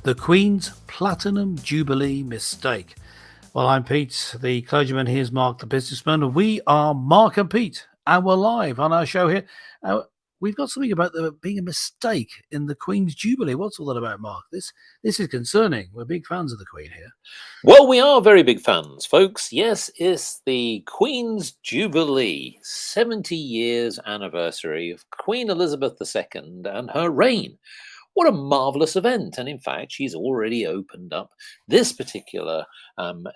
The Queen's Platinum Jubilee Mistake. Well, I'm Pete, the clergyman. Here's Mark, the businessman. We are Mark and Pete, and we're live on our show here. We've got something about there being a mistake in the Queen's Jubilee. What's all that about, Mark? This is concerning. We're big fans of the Queen here. Well, we are very big fans, folks. Yes, it's the Queen's Jubilee, 70 years anniversary of Queen Elizabeth II and her reign. What a marvellous event. And in fact, she's already opened up this particular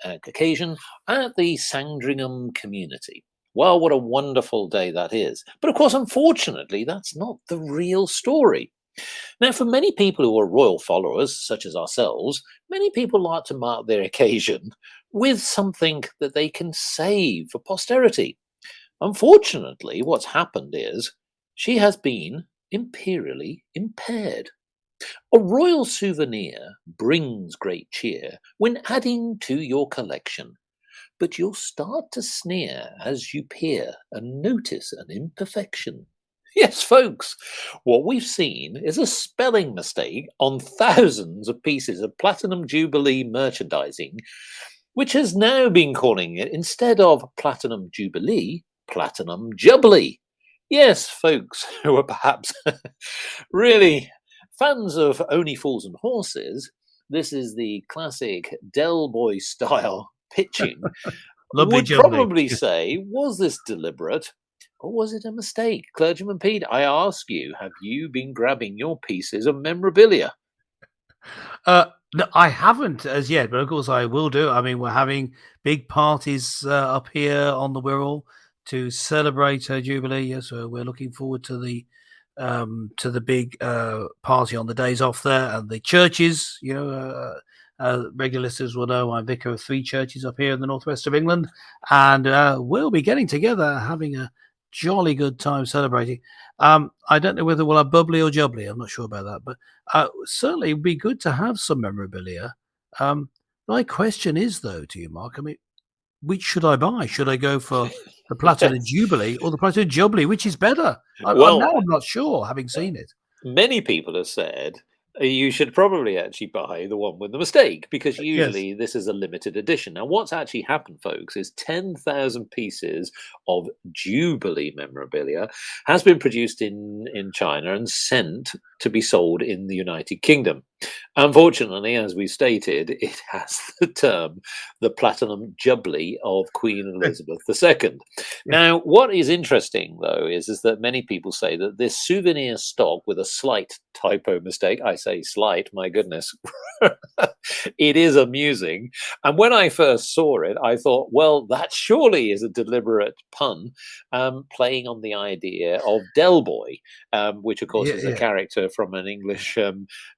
occasion at the Sandringham community. Well, what a wonderful day that is. But of course, unfortunately, that's not the real story. Now, for many people who are royal followers, such as ourselves, many people like to mark their occasion with something that they can save for posterity. Unfortunately, what's happened is she has been imperially impaired. A royal souvenir brings great cheer when adding to your collection, but you'll start to sneer as you peer and notice an imperfection. Yes, folks, what we've seen is a spelling mistake on thousands of pieces of Platinum Jubilee merchandising, which has now been calling it, instead of Platinum Jubilee, Platinum Jubilee. Yes, folks who are perhaps really fans of Only Fools and Horses, this is the classic Del Boy style pitching, would probably say, was this deliberate? Or was it a mistake? Clergyman Pete, I ask you, have you been grabbing your pieces of memorabilia? No, I haven't as yet, but of course I will do. I mean, we're having big parties up here on the Wirral to celebrate her Jubilee. Yes, so we're looking forward to the big party on the days off there. And the churches, regular listeners will know I'm vicar of 3 churches up here in the northwest of England. And we'll be getting together, having a jolly good time celebrating. I don't know whether we'll have bubbly or jubbly. I'm not sure about that, but certainly it'd be good to have some memorabilia. My question is, though, to you, Mark, I mean, which should I buy? Should I go for the Platinum Jubilee or the Platinum Jubilee? Which is better? I'm not sure, having seen it. Many people have said you should probably actually buy the one with the mistake, because usually this is a limited edition. Now, what's actually happened, folks, is 10,000 pieces of Jubilee memorabilia has been produced in China and sent to be sold in the United Kingdom. Unfortunately, as we stated, it has the term the Platinum Jubilee of Queen Elizabeth II. Now, what is interesting, though, is that many people say that this souvenir stock with a slight typo mistake, I say slight, my goodness, it is amusing. And when I first saw it, I thought, well, that surely is a deliberate pun, playing on the idea of Del Boy, which, of course, is a character from an English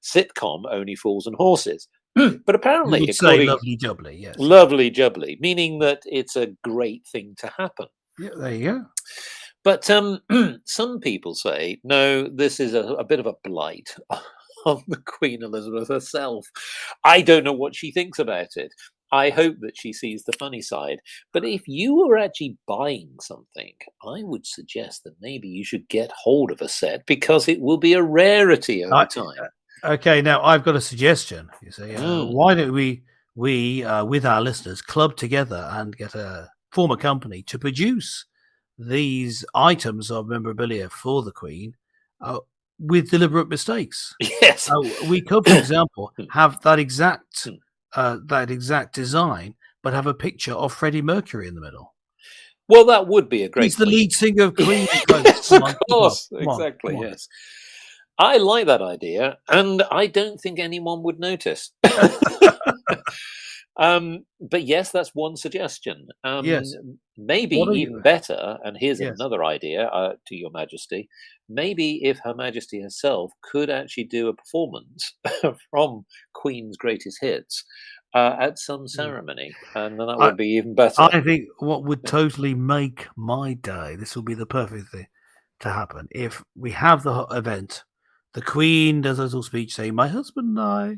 sitcom, Only Fools and Horses. But apparently, you would say lovely jubbly, yes. Lovely jubbly, meaning that it's a great thing to happen. Yeah, there you go. But some people say, no, this is a bit of a blight on the Queen Elizabeth herself. I don't know what she thinks about it. I hope that she sees the funny side. But if you were actually buying something, I would suggest that maybe you should get hold of a set, because it will be a rarity over time. Okay, now I've got a suggestion. You see, why don't we with our listeners club together and form a company to produce these items of memorabilia for the Queen with deliberate mistakes? Yes, we could, for example, have that exact design, but have a picture of Freddie Mercury in the middle. Well, that would be a great. He's the lead singer of Queen. Yes, of course, exactly. Yes. I like that idea, and I don't think anyone would notice. But yes, that's one suggestion. Yes. Maybe even better, and here's another idea to Your Majesty. Maybe if Her Majesty herself could actually do a performance from Queen's greatest hits at some ceremony, and then that would be even better. I think what would totally make my day, this would be the perfect thing to happen, if we have the event, the Queen does a little speech saying, "My husband and I,"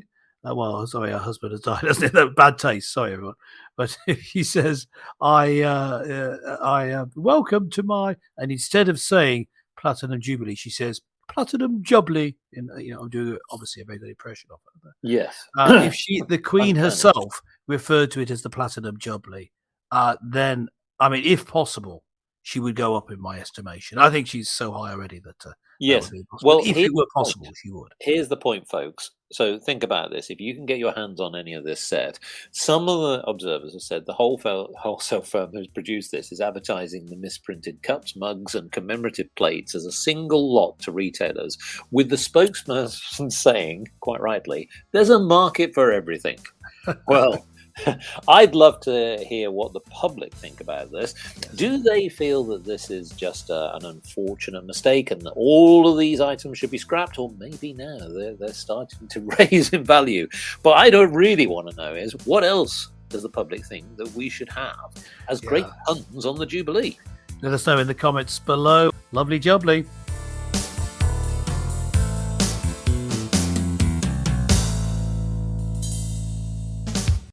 sorry, her husband has died, doesn't it? That bad taste, sorry everyone. But he says, I welcome to my, and instead of saying Platinum Jubilee, she says Platinum Jubilee. I'm doing obviously a very good impression of her. Yes. If the Queen Uncanny. herself referred to it as the Platinum Jubilee, then, I mean, if possible, she would go up in my estimation. I think she's so high already that that Yes. would be impossible. Well, If it were possible, she would. Here's the point, folks. So think about this. If you can get your hands on any of this set, some of the observers have said the wholesale firm who's produced this is advertising the misprinted cups, mugs, and commemorative plates as a single lot to retailers, with the spokesperson saying, quite rightly, there's a market for everything. Well, I'd love to hear what the public think about this. Do they feel that this is just an unfortunate mistake and that all of these items should be scrapped? Or maybe now they're starting to raise in value. But I don't really want to know is what else does the public think that we should have as great puns on the Jubilee? Let us know in the comments below. Lovely Jubilee.